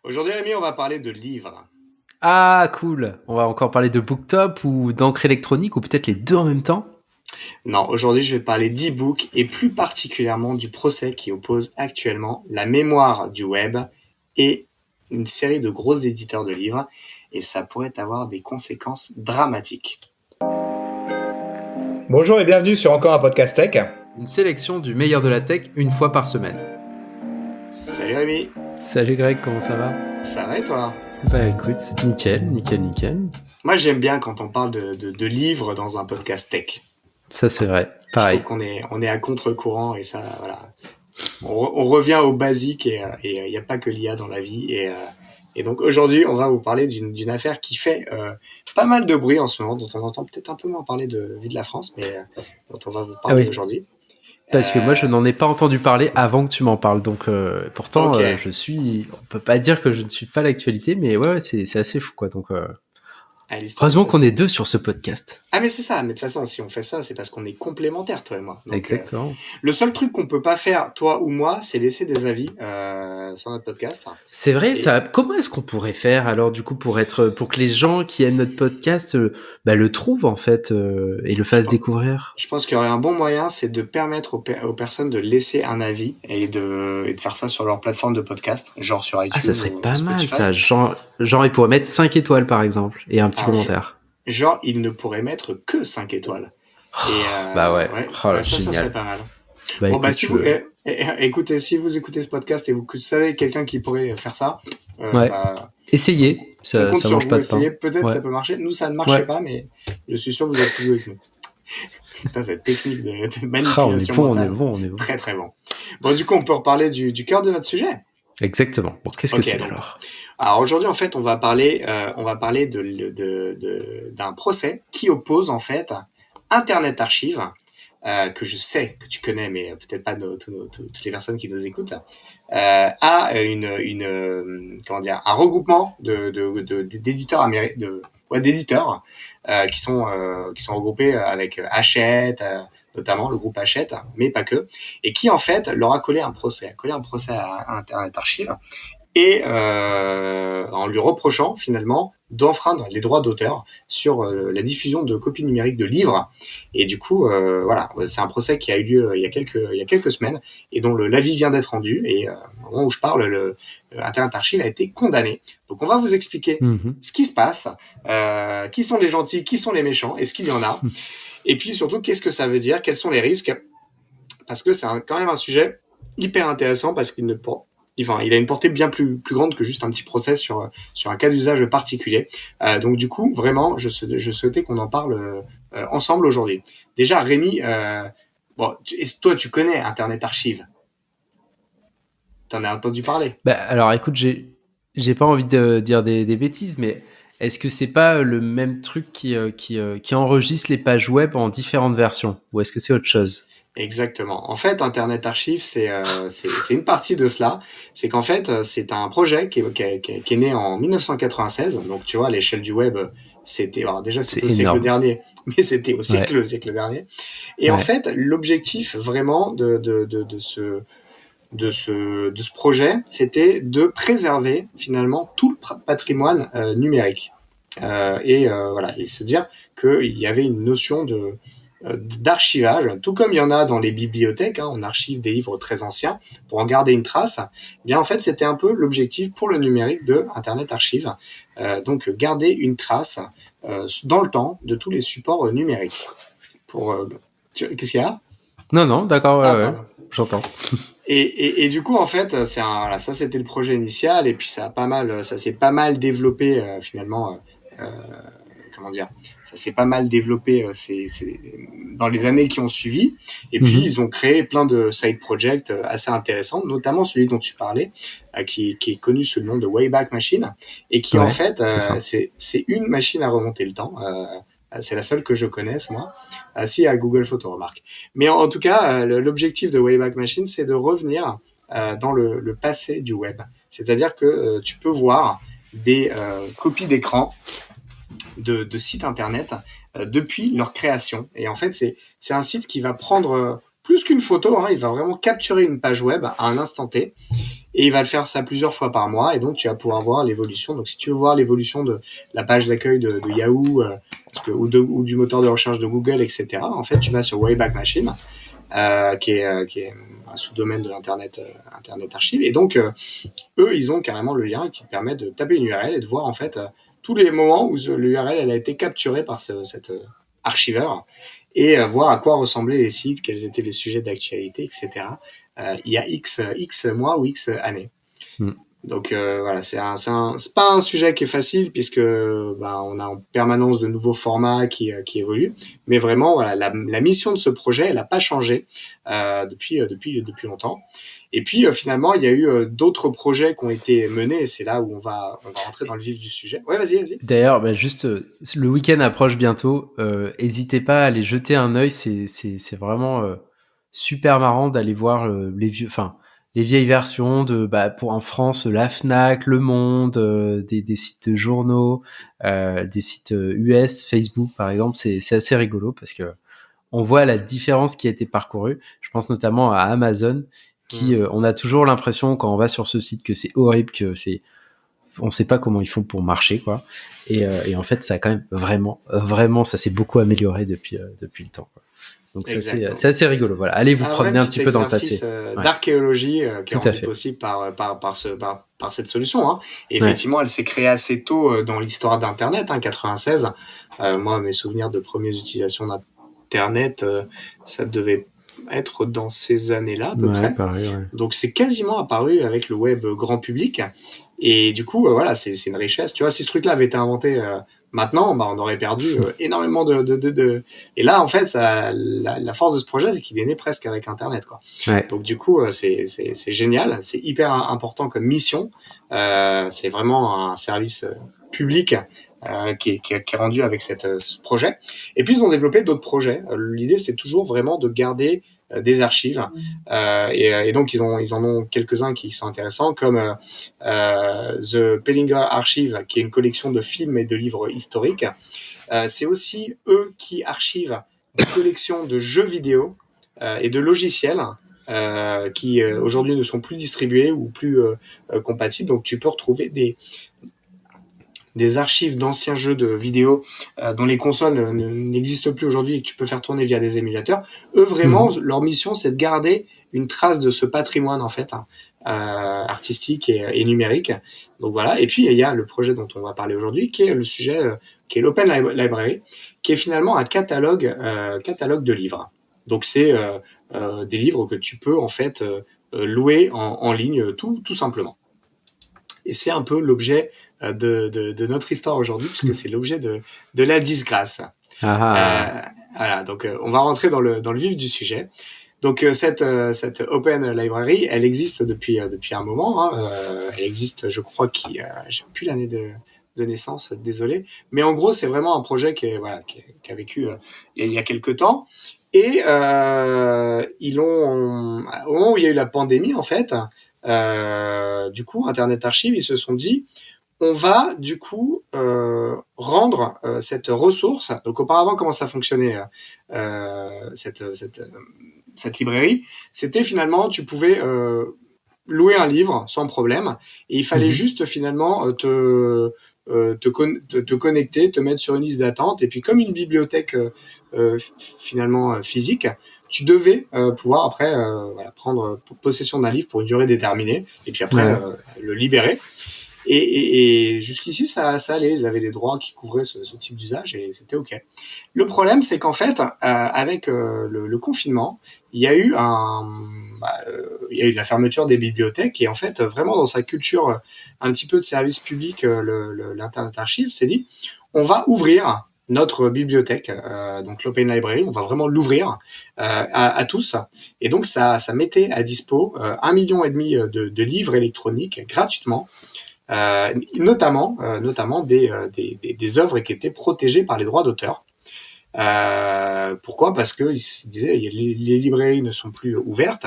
Aujourd'hui, Rémi, on va parler de livres. Ah, cool. On va encore parler de booktop ou d'encre électronique ou peut-être les deux en même temps. Non, aujourd'hui, je vais parler d'e-book et plus particulièrement du procès qui oppose actuellement la mémoire du web et une série de gros éditeurs de livres. Et ça pourrait avoir des conséquences dramatiques. Bonjour et bienvenue sur encore un podcast tech. Une sélection du meilleur de la tech une fois par semaine. Salut Rémi, Salut Greg, comment ça va? ça va et toi? Bah écoute, nickel. Moi, j'aime bien quand on parle de livres dans un podcast tech. Ça c'est vrai, Je pareil. trouve qu'on est à contre-courant et ça, voilà. On revient au basique et il n'y a pas que l'IA dans la vie. Et donc aujourd'hui, on va vous parler d'une affaire qui fait pas mal de bruit en ce moment, dont on entend peut-être un peu moins parler de Vie de la France, mais dont on va vous parler oui. aujourd'hui. Parce que moi je n'en ai pas entendu parler avant que tu m'en parles. Donc pourtant Ok. on peut pas dire que je ne suis pas l'actualité, mais ouais, c'est assez fou quoi. Donc Ah, l'histoire heureusement est qu'on assez- est deux sur ce podcast. Ah mais c'est ça, mais de toute façon, si on fait ça, c'est parce qu'on est complémentaires, toi et moi. Donc Exactement. le seul truc qu'on peut pas faire, toi ou moi, c'est laisser des avis sur notre podcast. C'est vrai, Et ça. Comment est-ce qu'on pourrait faire alors du coup pour que les gens qui aiment notre podcast le trouvent en fait et le je fassent pense, découvrir? je pense qu'il y aurait un bon moyen, c'est de permettre aux personnes de laisser un avis et de faire ça sur leur plateforme de podcast, genre sur Ah, ça iTunes serait ou pas mal Spotify. ça. Genre ils pourraient mettre 5 étoiles par exemple et un petit Alors, commentaire. genre, ils ne pourraient mettre que 5 étoiles. Et Bah ouais. ouais, Oh là, ouais, ça serait génial. pas mal. Bah Bon, bah, écoute, si vous, écoutez, si vous écoutez ce podcast et vous savez quelqu'un qui pourrait faire ça, ouais. bah, Essayez. on Ça compte ça sur mange vous, pas de essayez, pain. peut-être Ouais. ça peut marcher. Nous, ça ne marchait Ouais. pas, mais je suis sûr que vous êtes plus doués que nous. Putain, cette technique de Ah, on est manipulation bon, mentale. on est bon. Très, très bon. Bon, du coup, on peut reparler du cœur de notre sujet. Exactement. Bon, qu'est-ce que Ok, c'est donc, alors? alors aujourd'hui, en fait, on va parler d'un procès qui oppose, en fait, Internet Archive, que je sais que tu connais, mais peut-être pas toutes les personnes qui nous écoutent, à comment dire, un regroupement d'éditeurs d'éditeurs qui sont regroupés avec Hachette, notamment le groupe Hachette, mais pas que, et qui en fait leur a collé un procès, à Internet Archive et en lui reprochant finalement d'enfreindre les droits d'auteur sur la diffusion de copies numériques de livres. Et du coup, voilà, c'est un procès qui a eu lieu il y a quelques semaines et dont l'avis vient d'être rendu. Et au moment où je parle, le Internet Archive a été condamné. Donc on va vous expliquer ce qui se passe, qui sont les gentils, qui sont les méchants, est-ce qu'il y en a, et puis surtout qu'est-ce que ça veut dire, quels sont les risques, parce que c'est quand même un sujet hyper intéressant parce qu'il ne enfin, il a une portée bien plus grande que juste un petit procès sur un cas d'usage particulier. Donc du coup, vraiment, je souhaitais qu'on en parle ensemble aujourd'hui. Déjà, Rémi, bon, toi, tu connais Internet Archive. T'en as entendu parler. Bah, alors écoute, j'ai pas envie de dire des bêtises, mais est-ce que c'est pas le même truc qui enregistre les pages web en différentes versions? Ou est-ce que c'est autre chose? Exactement. En fait, Internet Archive, c'est une partie de cela. C'est qu'en fait, c'est un projet qui est né en 1996. Donc, tu vois, à l'échelle du web, alors déjà, c'était C'est au siècle énorme. dernier, mais c'était Ouais, au siècle dernier. Et en ouais. fait, l'objectif vraiment de ce projet, c'était de préserver finalement tout le patrimoine numérique. Voilà, et se dire qu'il y avait une notion d'archivage, tout comme il y en a dans les bibliothèques, on archive des livres très anciens pour en garder une trace. Bien en fait, c'était un peu l'objectif pour le numérique de Internet Archive, donc garder une trace dans le temps de tous les supports numériques. Qu'est-ce qu'il y a? Non, d'accord, Ah, ouais, pardon. j'entends. Et du coup, en fait, voilà, ça c'était le projet initial, et puis ça s'est pas mal développé finalement. Comment dire, ça s'est pas mal développé dans les années qui ont suivi. Et puis ils ont créé plein de side projects assez intéressants, notamment celui dont tu parlais, qui est connu sous le nom de Wayback Machine, et qui en Ouais, fait c'est ça. c'est une machine à remonter le temps. C'est la seule que je connaisse moi. Si à Google Photos, remarque. Mais en tout cas, l'objectif de Wayback Machine, c'est de revenir dans le passé du web. C'est-à-dire que tu peux voir des copies d'écran de sites internet depuis leur création. Et en fait, c'est un site qui va prendre plus qu'une photo, il va vraiment capturer une page web à un instant T et il va le faire ça plusieurs fois par mois, et donc tu vas pouvoir voir l'évolution. Donc si tu veux voir l'évolution de la page d'accueil de Yahoo, ou du moteur de recherche de Google, etc., en fait, tu vas sur Wayback Machine, qui est un sous-domaine de Internet Archive, et donc eux, ils ont carrément le lien qui te permet de taper une URL et de voir en fait tous les moments où l'URL elle a été capturée par cet archiveur, et voir à quoi ressemblaient les sites, quels étaient les sujets d'actualité, etc. Il y a X mois ou X années. Donc voilà, c'est pas un sujet qui est facile, puisque on a en permanence de nouveaux formats qui évoluent, mais vraiment voilà, la mission de ce projet, elle a pas changé depuis longtemps. Et puis finalement, il y a eu d'autres projets qui ont été menés, et c'est là où on va rentrer dans le vif du sujet. Ouais, vas-y. D'ailleurs, juste le week-end approche bientôt. N'hésitez pas à aller jeter un œil. C'est vraiment super marrant d'aller voir les vieilles versions pour en France, la Fnac, Le Monde, des sites de journaux, des sites US, Facebook par exemple. C'est assez rigolo parce que on voit la différence qui a été parcourue. Je pense notamment à Amazon, qui on a toujours l'impression quand on va sur ce site que c'est horrible, on sait pas comment ils font pour marcher, quoi. Et en fait, ça a quand même vraiment, ça s'est beaucoup amélioré depuis le temps, quoi. Donc c'est assez rigolo. Voilà, allez vous promener un petit peu dans le passé. D'archéologie qui est rendu possible par cette solution. Hein. Et effectivement, elle s'est créée assez tôt dans l'histoire d'Internet, 96. Moi, mes souvenirs de premières utilisations d'Internet, ça devait être dans ces années-là, à peu près. Pareil, Donc c'est quasiment apparu avec le web grand public. Et du coup, voilà, c'est une richesse. Tu vois, si ce truc-là avait été inventé maintenant, on aurait perdu énormément de. Et là, en fait, la force de ce projet, c'est qu'il est né presque avec Internet, quoi. Ouais. Donc du coup, c'est génial, c'est hyper important comme mission. C'est vraiment un service public qui est rendu avec ce projet. Et puis ils ont développé d'autres projets. L'idée, c'est toujours vraiment de garder des archives, et donc ils en ont quelques-uns qui sont intéressants, comme The Pellinger Archive, qui est une collection de films et de livres historiques. C'est aussi eux qui archivent des collections de jeux vidéo et de logiciels qui aujourd'hui ne sont plus distribués ou plus compatibles. Donc tu peux retrouver des archives d'anciens jeux de vidéo dont les consoles n'existent plus aujourd'hui et que tu peux faire tourner via des émulateurs. Eux, vraiment, leur mission, c'est de garder une trace de ce patrimoine, en fait, artistique et numérique. Donc voilà. Et puis, il y a le projet dont on va parler aujourd'hui, qui est le sujet, qui est l'Open Library, qui est finalement un catalogue de livres. Donc, c'est des livres que tu peux, en fait, louer en ligne, tout simplement. Et c'est un peu l'objet de notre histoire aujourd'hui, puisque c'est l'objet de la disgrâce. Voilà, donc on va rentrer dans le vif du sujet. Donc cette Open Library, elle existe depuis un moment. Hein. Elle existe, je crois, j'ai plus l'année de naissance, désolé. Mais en gros, c'est vraiment un projet qui a vécu il y a quelques temps. Et au moment où il y a eu la pandémie, en fait, du coup, Internet Archive, ils se sont dit, on va du coup rendre cette ressource. Donc auparavant, comment ça fonctionnait cette librairie? C'était finalement, tu pouvais louer un livre sans problème, et il fallait juste finalement te connecter, te mettre sur une liste d'attente, et puis comme une bibliothèque finalement physique, tu devais pouvoir après prendre possession d'un livre pour une durée déterminée, et puis après le libérer. Et jusqu'ici, ça allait. Ils avaient des droits qui couvraient ce type d'usage, et c'était OK. Le problème, c'est qu'en fait, avec le confinement, il y a eu la fermeture des bibliothèques, et en fait, vraiment dans sa culture un petit peu de service public, l'Internet Archive s'est dit, on va ouvrir notre bibliothèque, donc l'Open Library, on va vraiment l'ouvrir à tous. Et donc, ça mettait à dispo 1,5 million de livres électroniques gratuitement. Notamment des œuvres qui étaient protégées par les droits d'auteur. Pourquoi ? Parce que ils disaient les librairies ne sont plus ouvertes,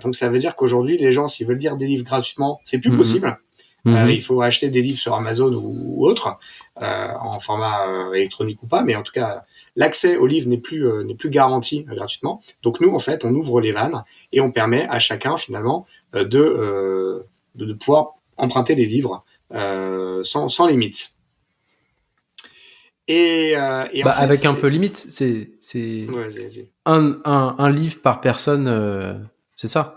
donc ça veut dire qu'aujourd'hui les gens, s'ils veulent lire des livres gratuitement, c'est plus possible. Il faut acheter des livres sur Amazon ou autre, en format électronique ou pas, mais en tout cas l'accès aux livres n'est plus garanti gratuitement. Donc nous, en fait, on ouvre les vannes et on permet à chacun finalement de pouvoir emprunter les livres sans limite. Et en fait, avec un peu limite, c'est Ouais, vas-y. un livre par personne, c'est ça?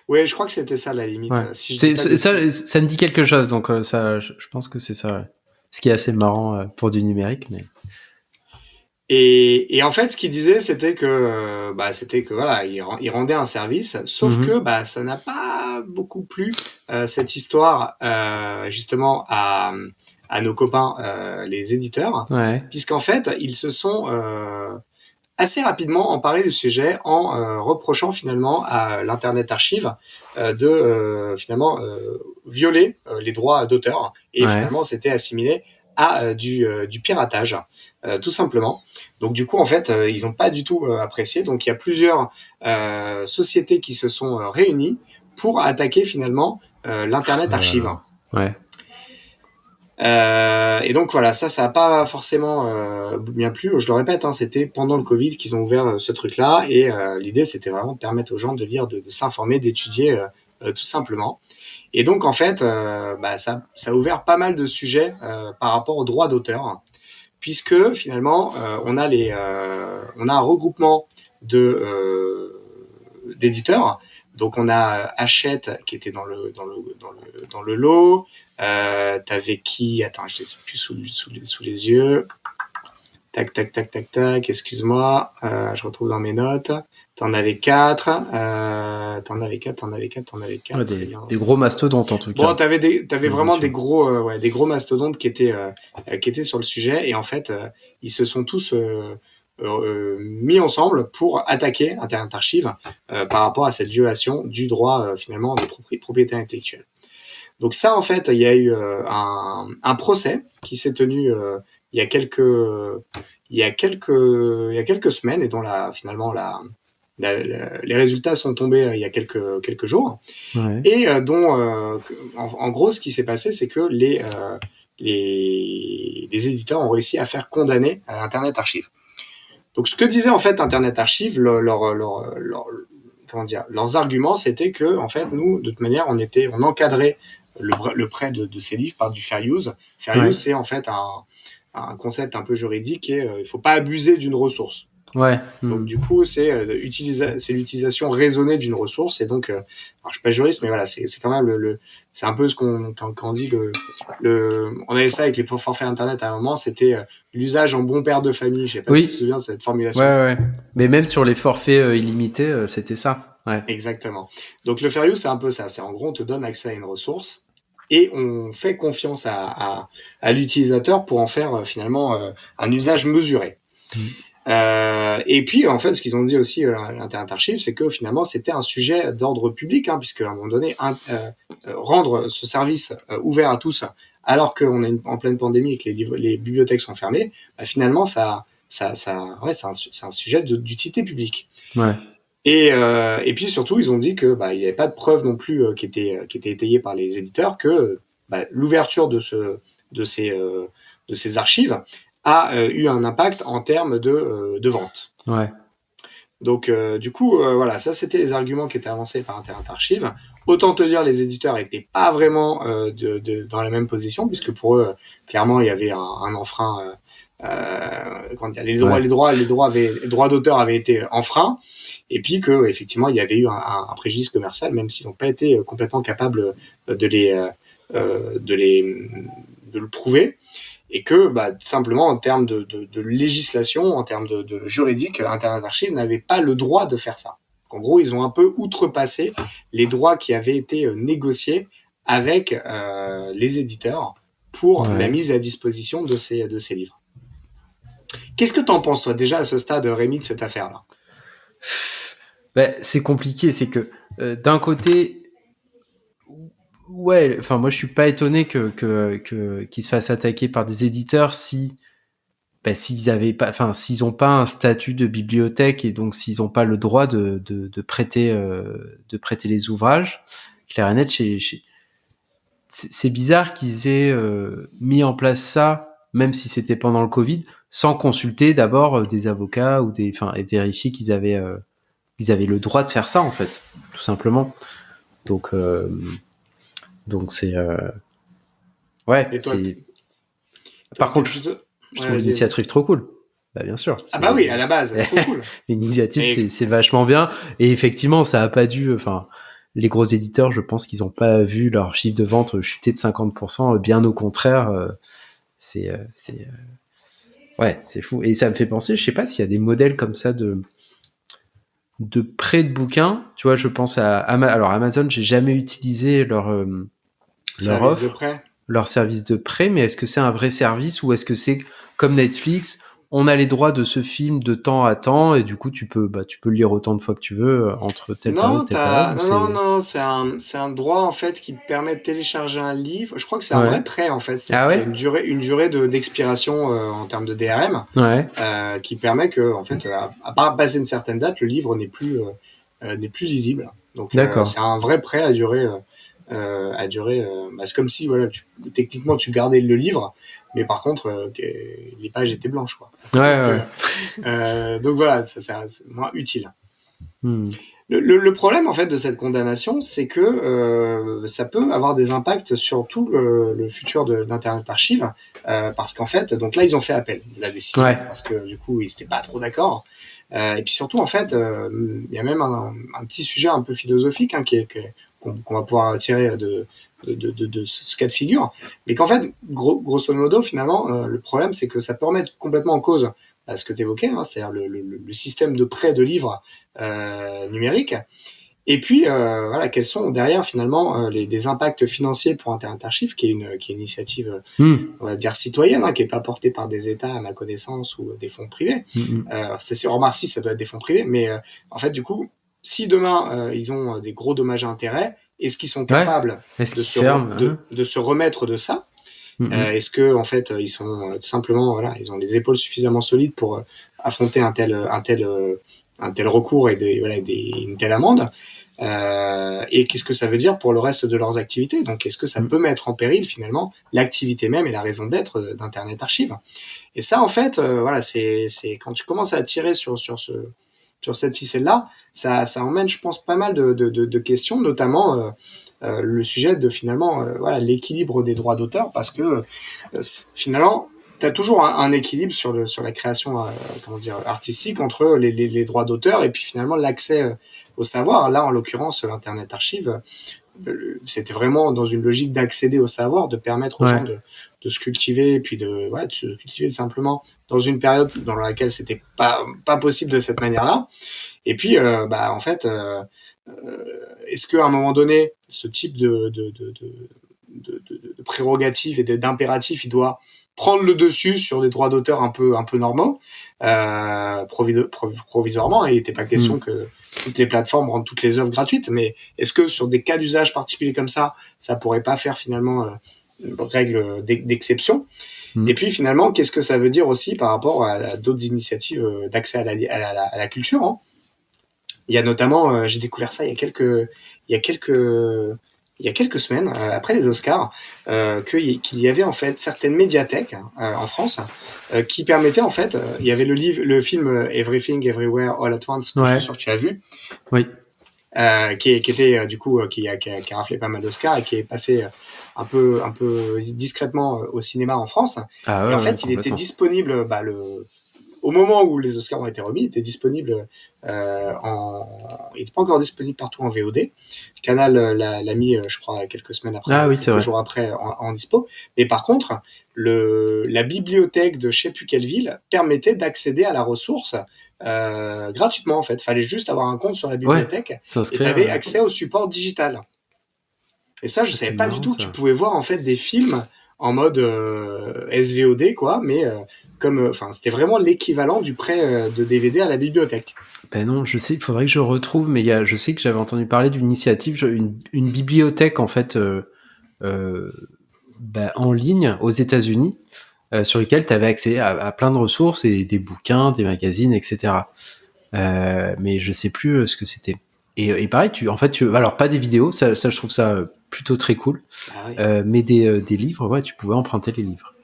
Ouais, je crois que c'était ça la limite. Ouais. Si je dis pas ça me dit quelque chose, donc ça, je pense que c'est ça. Ouais. Ce qui est assez marrant pour du numérique, mais. Et en fait, ce qu'il disait, c'était que voilà, il rendait un service, sauf que ça n'a pas beaucoup plu cette histoire justement à nos copains les éditeurs, puisqu'en fait, ils se sont assez rapidement emparés du sujet en reprochant finalement à l'Internet Archive de finalement violer les droits d'auteur, et finalement c'était assimilé à du piratage, tout simplement. Donc du coup, en fait, ils n'ont pas du tout apprécié. Donc il y a plusieurs sociétés qui se sont réunies pour attaquer finalement l'Internet Archive. Ouais. Et donc voilà, ça a pas forcément bien plu. Je le répète, c'était pendant le Covid qu'ils ont ouvert ce truc-là, et l'idée c'était vraiment de permettre aux gens de lire, de s'informer, d'étudier tout simplement. Et donc en fait, ça a ouvert pas mal de sujets par rapport aux droits d'auteur, puisque finalement on a un regroupement d'éditeurs. Donc on a Hachette qui était dans le lot. T'avais qui? Attends, je les sais plus sous les yeux. Tac. Excuse-moi, je retrouve dans mes notes. T'en avais 4. Ouais, des gros mastodontes en tout cas. Bon, t'avais vraiment des gros mastodontes qui étaient sur le sujet, et en fait, ils se sont tous mis ensemble pour attaquer Internet Archive par rapport à cette violation du droit finalement de propriété intellectuelle. Donc ça, en fait, il y a eu un procès qui s'est tenu il y a quelques semaines, et dont finalement les résultats sont tombés il y a quelques jours, et dont en gros, ce qui s'est passé, c'est que les éditeurs ont réussi à faire condamner Internet Archive. Donc ce que disait en fait Internet Archive, leurs arguments, c'était que en fait nous, de toute manière, on encadrait le prêt de ces livres par du fair use. Fair use, c'est en fait un concept un peu juridique, et il faut pas abuser d'une ressource. Donc du coup, c'est l'utilisation raisonnée d'une ressource, et donc alors, je suis pas juriste, mais voilà, c'est quand même c'est un peu ce quand on dit on avait ça avec les forfaits internet à un moment, c'était l'usage en bon père de famille. Je sais pas si tu te souviens de cette formulation. Ouais. Mais même sur les forfaits illimités, c'était ça. Ouais. Exactement. Donc le fair use, c'est un peu ça. C'est en gros, on te donne accès à une ressource et on fait confiance à l'utilisateur pour en faire finalement un usage mesuré. Et puis en fait, ce qu'ils ont dit aussi à l'Internet Archive, c'est que finalement c'était un sujet d'ordre public, puisque à un moment donné, rendre ce service ouvert à tous, alors qu'on est en pleine pandémie et que les bibliothèques sont fermées, finalement c'est un sujet d'utilité publique. Ouais. Et puis surtout, ils ont dit que il n'y avait pas de preuves non plus qui étaient étayées par les éditeurs que l'ouverture de ces archives a eu un impact en termes de vente. Ouais. Donc du coup, voilà, ça c'était les arguments qui étaient avancés par Internet Archive. Autant te dire, les éditeurs n'étaient pas vraiment dans la même position, puisque pour eux, clairement, il y avait un enfreint. Les droits d'auteur avaient été enfreints, et puis que effectivement il y avait eu un préjudice commercial, même s'ils n'ont pas été complètement capables de le prouver, et que simplement en termes de législation, en termes de juridique, Internet Archive n'avait pas le droit de faire ça. Donc, en gros, ils ont un peu outrepassé les droits qui avaient été négociés avec les éditeurs pour la mise à disposition de ces livres. Qu'est-ce que t'en penses, toi, déjà, à ce stade, Rémi, de cette affaire-là? C'est compliqué, c'est que d'un côté, enfin moi je suis pas étonné qu'ils se fassent attaquer par des éditeurs s'ils ont pas un statut de bibliothèque, et donc s'ils ont pas le droit de prêter les ouvrages. Clair et net, c'est bizarre qu'ils aient mis en place ça même si c'était pendant le Covid, sans consulter d'abord des avocats ou et vérifier qu'ils avaient le droit de faire ça en fait, tout simplement. Donc c'est ouais. Et toi, Par contre, je trouve l'initiative trop cool. Bah bien sûr. Ah bah oui, à la base, trop cool. L'initiative, c'est vachement bien. Et effectivement, ça a pas dû. Enfin, les gros éditeurs, je pense qu'ils ont pas vu leur chiffre de vente chuter de 50%. Bien au contraire, ouais, c'est fou. Et ça me fait penser, je sais pas s'il y a des modèles comme ça de prêt de bouquins. Tu vois, je pense à alors Amazon, j'ai jamais utilisé leur offre, de prêt. leur service de prêt, mais est-ce que c'est un vrai service ou est-ce que c'est comme Netflix, on a les droits de ce film de temps à temps et du coup tu peux le lire autant de fois que tu veux entre telle période, telle période. Non, c'est un droit en fait qui te permet de télécharger un livre. Je crois que c'est un vrai prêt en fait. Ah ouais. Il y a une durée d'expiration en termes de DRM qui permet que en fait à part passer une certaine date, le livre n'est plus lisible. Donc c'est un vrai prêt à durée. C'est comme si voilà, techniquement tu gardais le livre, mais par contre les pages étaient blanches quoi. Donc voilà, ça c'est moins utile. Le problème en fait de cette condamnation, c'est que ça peut avoir des impacts sur tout le futur d'Internet Archive, parce qu'en fait, donc là ils ont fait appel de la décision parce que du coup ils étaient pas trop d'accord. Et puis surtout en fait, il y a même un petit sujet un peu philosophique qu'on va pouvoir tirer de ce cas de figure, mais qu'en fait, grosso modo, finalement, le problème, c'est que ça peut remettre complètement en cause ce que tu évoquais, c'est-à-dire le système de prêt de livres numériques. Et puis, voilà, quels sont derrière, finalement, les impacts financiers pour Internet Archive, qui est une initiative, on va dire, citoyenne, qui est pas portée par des États, à ma connaissance, ou des fonds privés. Remarque si, ça doit être des fonds privés, mais en fait, du coup, si demain ils ont des gros dommages à intérêts, est-ce qu'ils sont capables de se remettre de ça? Est-ce que en fait ils sont simplement voilà, ils ont les épaules suffisamment solides pour affronter un tel recours et une telle amende? Et qu'est-ce que ça veut dire pour le reste de leurs activités? Donc est-ce que ça peut mettre en péril finalement l'activité même et la raison d'être d'Internet Archive? Et ça en fait voilà, c'est quand tu commences à tirer sur cette ficelle-là, ça emmène, je pense, pas mal de questions, notamment le sujet de finalement voilà, l'équilibre des droits d'auteur, parce que finalement, tu as toujours un équilibre sur la création artistique entre les droits d'auteur et puis finalement l'accès au savoir. Là, en l'occurrence, Internet Archive, c'était vraiment dans une logique d'accéder au savoir, de permettre aux gens de se cultiver, et puis de se cultiver simplement dans une période dans laquelle c'était pas possible de cette manière-là. Et puis, en fait, est-ce qu'à un moment donné, ce type de prérogatives et d'impératifs, il doit prendre le dessus sur des droits d'auteur un peu normaux, provisoirement, et il n'était pas question que toutes les plateformes rendent toutes les œuvres gratuites, mais est-ce que sur des cas d'usage particuliers comme ça pourrait pas faire finalement une règle d'exception? Et puis finalement, qu'est-ce que ça veut dire aussi par rapport à d'autres initiatives d'accès à la culture, Il y a notamment, j'ai découvert ça il y a quelques semaines, après les Oscars, qu'il y avait en fait certaines médiathèques en France qui permettaient en fait, il y avait le film Everything Everywhere All at Once, que je suis sûr que tu as vu, qui était du coup qui a raflé pas mal d'Oscars et qui est passé un peu discrètement au cinéma en France. Et en fait, il était disponible au moment où les Oscars ont été remis, il était disponible il n'était pas encore disponible partout en VOD. Canal l'a mis, je crois, quelques semaines après, quelques jours après, en dispo. Mais par contre, la bibliothèque de je sais plus quelle ville permettait d'accéder à la ressource gratuitement, en fait. Fallait juste avoir un compte sur la bibliothèque et tu avais accès au support digital. Et ça, je savais pas du tout que tu pouvais voir en fait des films en mode SVOD, quoi, mais c'était vraiment l'équivalent du prêt de DVD à la bibliothèque. Ben non, je sais, il faudrait que je retrouve, mais je sais que j'avais entendu parler d'une initiative, une bibliothèque en fait en ligne aux États-Unis, sur lesquelles tu avais accès à plein de ressources et des bouquins, des magazines, etc. Mais je sais plus ce que c'était. Et pareil, alors pas des vidéos, ça je trouve ça plutôt très cool, mais des livres, tu pouvais emprunter les livres.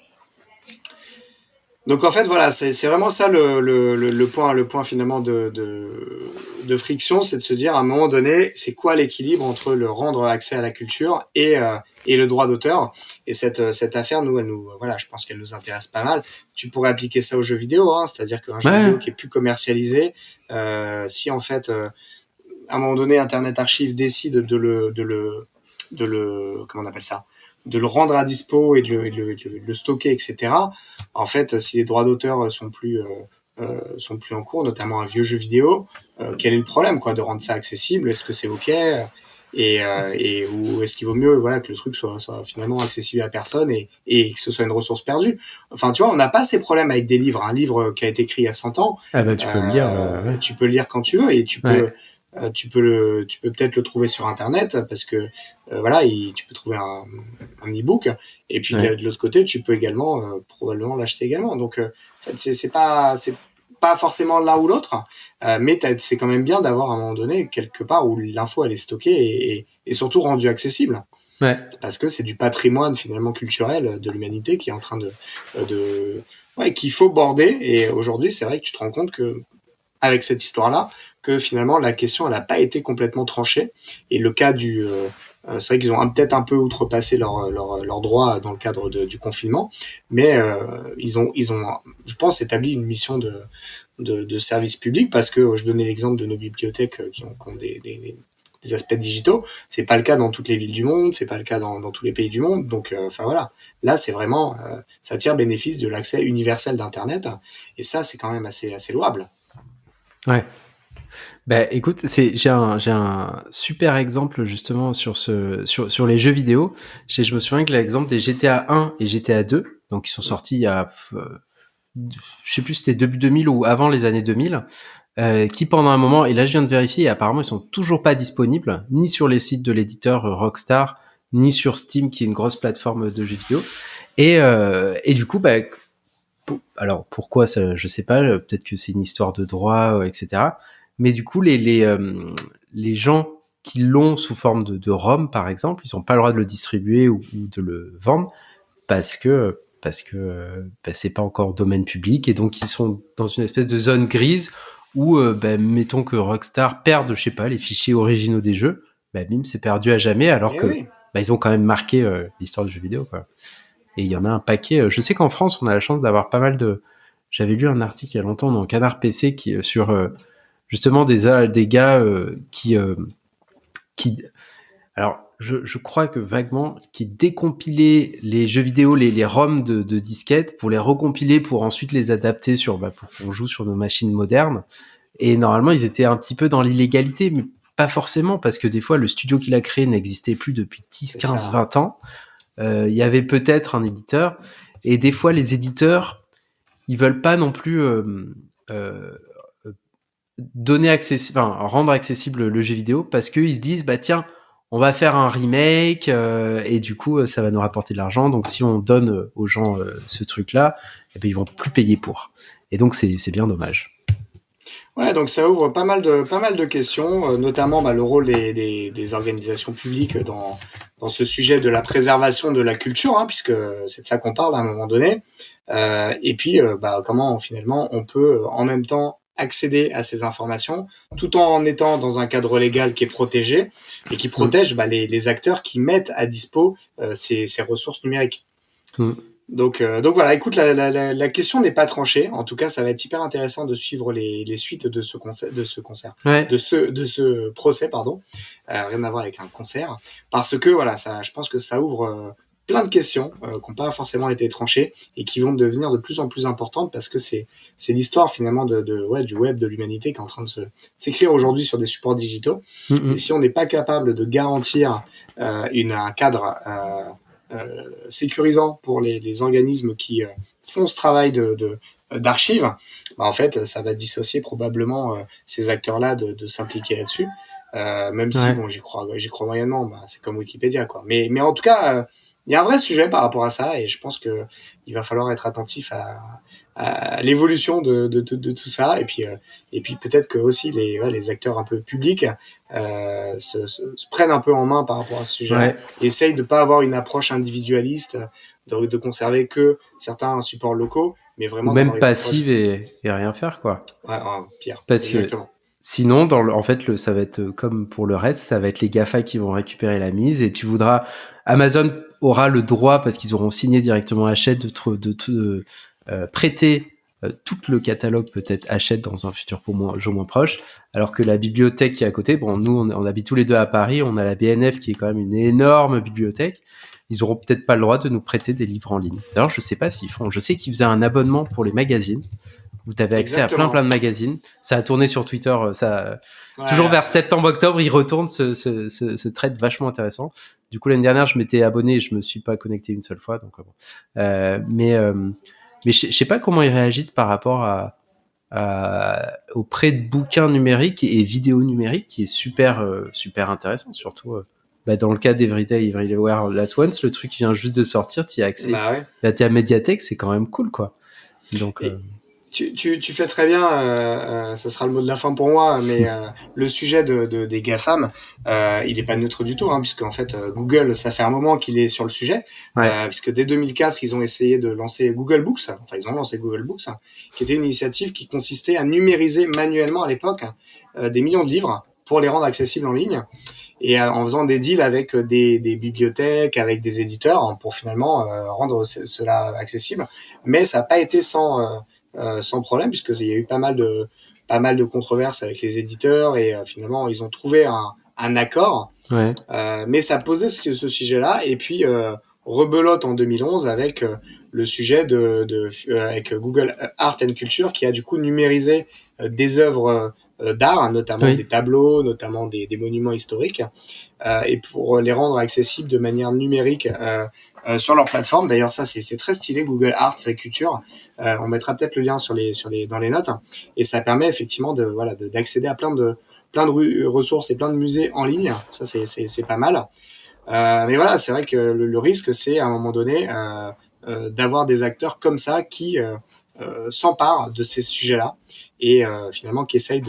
Donc en fait voilà, c'est vraiment ça le point finalement de friction, c'est de se dire à un moment donné, c'est quoi l'équilibre entre le rendre accès à la culture et le droit d'auteur. Et cette affaire, nous voilà, je pense qu'elle nous intéresse pas mal. Tu pourrais appliquer ça aux jeux vidéo, hein, c'est-à-dire qu'un jeu Ouais, vidéo qui est plus commercialisé, si en fait à un moment donné Internet Archive décide de le comment on appelle ça, de le rendre à dispo et de le stocker, etc. En fait, si les droits d'auteur sont plus en cours, notamment un vieux jeu vidéo, quel est le problème quoi de rendre ça accessible? Est-ce que c'est ok? Et ou est-ce qu'il vaut mieux voilà que le truc soit finalement accessible à personne et que ce soit une ressource perdue? Enfin, tu vois, on n'a pas ces problèmes avec des livres. Un livre qui a été écrit il y a 100 ans, ah bah tu peux le lire, ouais. tu peux le lire quand tu veux et Ouais, tu peux peut-être le trouver sur internet parce que voilà, tu peux trouver un e-book et puis ouais, de l'autre côté, tu peux également probablement l'acheter également. Donc en fait, c'est pas forcément l'un ou l'autre, mais c'est quand même bien d'avoir à un moment donné quelque part où l'info elle est stockée et surtout rendue accessible ouais, parce que c'est du patrimoine finalement culturel de l'humanité qui est en train de ouais, qu'il faut border. Et aujourd'hui, c'est vrai que tu te rends compte que avec cette histoire-là, que finalement la question elle n'a pas été complètement tranchée. Et le cas c'est vrai qu'ils ont peut-être un peu outrepassé leurs droits dans le cadre du confinement, mais ils ont, je pense, établi une mission de service public parce que je donnais l'exemple de nos bibliothèques qui ont des aspects digitaux. C'est pas le cas dans toutes les villes du monde, c'est pas le cas dans tous les pays du monde. Donc, enfin voilà, là c'est vraiment, ça tire bénéfice de l'accès universel d'Internet, et ça c'est quand même assez louable. ouais. Bah écoute, j'ai un super exemple justement sur les jeux vidéo. Je me souviens que l'exemple des GTA 1 et GTA 2, donc ils sont sortis il y a je sais plus si c'était début 2000 ou avant les années 2000, qui pendant un moment, et là je viens de vérifier, et apparemment ils sont toujours pas disponibles, ni sur les sites de l'éditeur Rockstar, ni sur Steam, qui est une grosse plateforme de jeux vidéo. Et du coup, bah, alors pourquoi ça, je sais pas, peut-être que c'est une histoire de droit, etc. Mais du coup, les gens qui l'ont sous forme de ROM, par exemple, ils n'ont pas le droit de le distribuer ou de le vendre parce que bah, c'est pas encore domaine public et donc ils sont dans une espèce de zone grise où bah, mettons que Rockstar perde, je sais pas, les fichiers originaux des jeux, bah bim, c'est perdu à jamais alors Eh que oui. bah, ils ont quand même marqué l'histoire du jeu vidéo quoi. Et il y en a un paquet. Je sais qu'en France, on a la chance d'avoir pas mal de. J'avais lu un article il y a longtemps dans Canard PC sur justement des gars qui alors je crois que vaguement qui décompilaient les jeux vidéo, les ROM de disquettes pour les recompiler pour ensuite les adapter pour qu'on joue sur nos machines modernes. Et normalement, ils étaient un petit peu dans l'illégalité, mais pas forcément parce que des fois le studio qu'il a créé n'existait plus depuis 10, C'est 15, ça. 20 ans. Il y avait peut-être un éditeur et des fois les éditeurs ils veulent pas non plus euh, rendre accessible le jeu vidéo parce qu'ils se disent bah tiens on va faire un remake et du coup ça va nous rapporter de l'argent donc si on donne aux gens ce truc là eh ben, ils vont plus payer pour et donc c'est bien dommage. Ouais, donc ça ouvre pas mal de questions, notamment bah, le rôle des organisations publiques dans ce sujet de la préservation de la culture, hein, puisque c'est de ça qu'on parle à un moment donné. Et puis, bah, comment finalement on peut en même temps accéder à ces informations tout en étant dans un cadre légal qui est protégé et qui Mm. protège bah, les acteurs qui mettent à dispo ces ressources numériques. Mm. Donc voilà, écoute, la question n'est pas tranchée. En tout cas, ça va être hyper intéressant de suivre les suites Ouais, de ce procès, pardon. Rien à voir avec un concert, parce que voilà, ça, je pense que ça ouvre plein de questions qui n'ont pas forcément été tranchées et qui vont devenir de plus en plus importantes parce que c'est l'histoire finalement ouais, du web, de l'humanité qui est en train de s'écrire aujourd'hui sur des supports digitaux. mm, Et mm. si on n'est pas capable de garantir un cadre sécurisant pour les organismes qui font ce travail d'archives, bah en fait, ça va dissocier probablement ces acteurs-là de s'impliquer là-dessus. Même si, Ouais. bon, j'y crois moyennement, bah, c'est comme Wikipédia, quoi. Mais en tout cas, il y a un vrai sujet par rapport à ça, et je pense que il va falloir être attentif à l'évolution de tout ça, et puis peut-être que aussi ouais, les acteurs un peu publics se prennent un peu en main par rapport à ce sujet-là, Ouais. et essayent de pas avoir une approche individualiste, de conserver que certains supports locaux, mais vraiment Ou même d'avoir une passive et rien faire, quoi. approche... Ouais, pire. Parce Exactement. que sinon, en fait, ça va être comme pour le reste, ça va être les GAFA qui vont récupérer la mise et Amazon aura le droit, parce qu'ils auront signé directement Hachette, de prêter tout le catalogue peut-être Hachette dans un futur jour moins proche, alors que la bibliothèque qui est à côté, bon, nous on habite tous les deux à Paris, on a la BNF qui est quand même une énorme bibliothèque, ils auront peut-être pas le droit de nous prêter des livres en ligne. D'ailleurs, je sais pas s'ils font, je sais qu'ils faisaient un abonnement pour les magazines, où tu avais accès Exactement. à plein de magazines, ça a tourné sur Twitter, Ouais, toujours vers septembre-octobre, il retourne ce trade vachement intéressant. Du coup, l'année dernière, je m'étais abonné et je me suis pas connecté une seule fois, donc bon. Mais je sais pas comment ils réagissent par rapport au prêt de bouquins numériques et vidéos numériques, qui est super intéressant, surtout dans le cas d'Everyday Everywhere At Once, le truc qui vient juste de sortir, tu y as accès. Bah ouais. Là, t'es à Mediatek, c'est quand même cool, quoi. Donc, Tu fais très bien, ça sera le mot de la fin pour moi, mais le sujet des GAFAM, il est pas neutre du tout, hein, puisque en fait Google, ça fait un moment qu'il est sur le sujet, puisque dès 2004, ils ont essayé de lancer Google Books, enfin ils ont lancé Google Books, qui était une initiative qui consistait à numériser manuellement à l'époque des millions de livres pour les rendre accessibles en ligne, et en faisant des deals avec des bibliothèques, avec des éditeurs, pour finalement rendre cela accessible. Mais ça n'a pas été sans problème, puisqu'il y a eu pas mal de controverses avec les éditeurs, et finalement ils ont trouvé un accord. ouais. Mais ça posait ce sujet-là, et puis rebelote en 2011 avec le sujet avec Google Art and Culture, qui a du coup numérisé des œuvres d'art, notamment des tableaux, notamment des monuments historiques, et pour les rendre accessibles de manière numérique sur leur plateforme. D'ailleurs, ça c'est très stylé, Google Arts et Culture. On mettra peut-être le lien dans les notes, et ça permet effectivement d'accéder à plein de ressources et plein de musées en ligne. Ça c'est pas mal. Mais voilà, c'est vrai que le risque, c'est à un moment donné d'avoir des acteurs comme ça qui s'emparent de ces sujets-là, et finalement qui essayent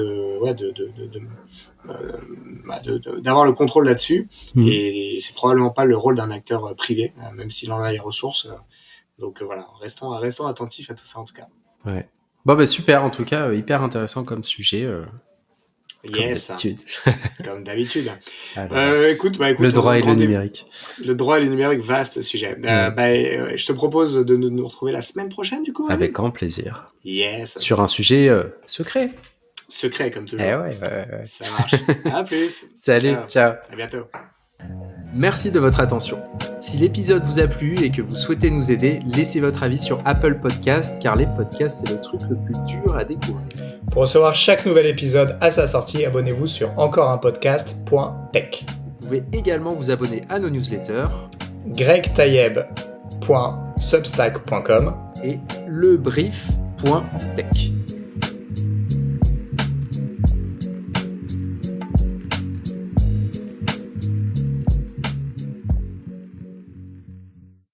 d'avoir le contrôle là-dessus. Et c'est probablement pas le rôle d'un acteur privé, même s'il en a les ressources. Donc voilà, restons attentifs à tout ça en tout cas. Ouais. Bon, super, en tout cas, hyper intéressant comme sujet. Yes, comme d'habitude. Écoute, le droit et le numérique. Le droit et le numérique, vaste sujet. Je te propose de nous retrouver la semaine prochaine, du coup. Avec grand plaisir. Yes. Sur un sujet secret. Secret, comme toujours. Ouais. Ça marche. À plus. Salut, ciao. À bientôt. Merci de votre attention. Si l'épisode vous a plu et que vous souhaitez nous aider, laissez votre avis sur Apple Podcast, car les podcasts, c'est le truc le plus dur à découvrir. Pour recevoir chaque nouvel épisode à sa sortie, abonnez-vous sur encoreunpodcast.tech. Vous pouvez également vous abonner à nos newsletters gregtayeb.substack.com et lebrief.tech.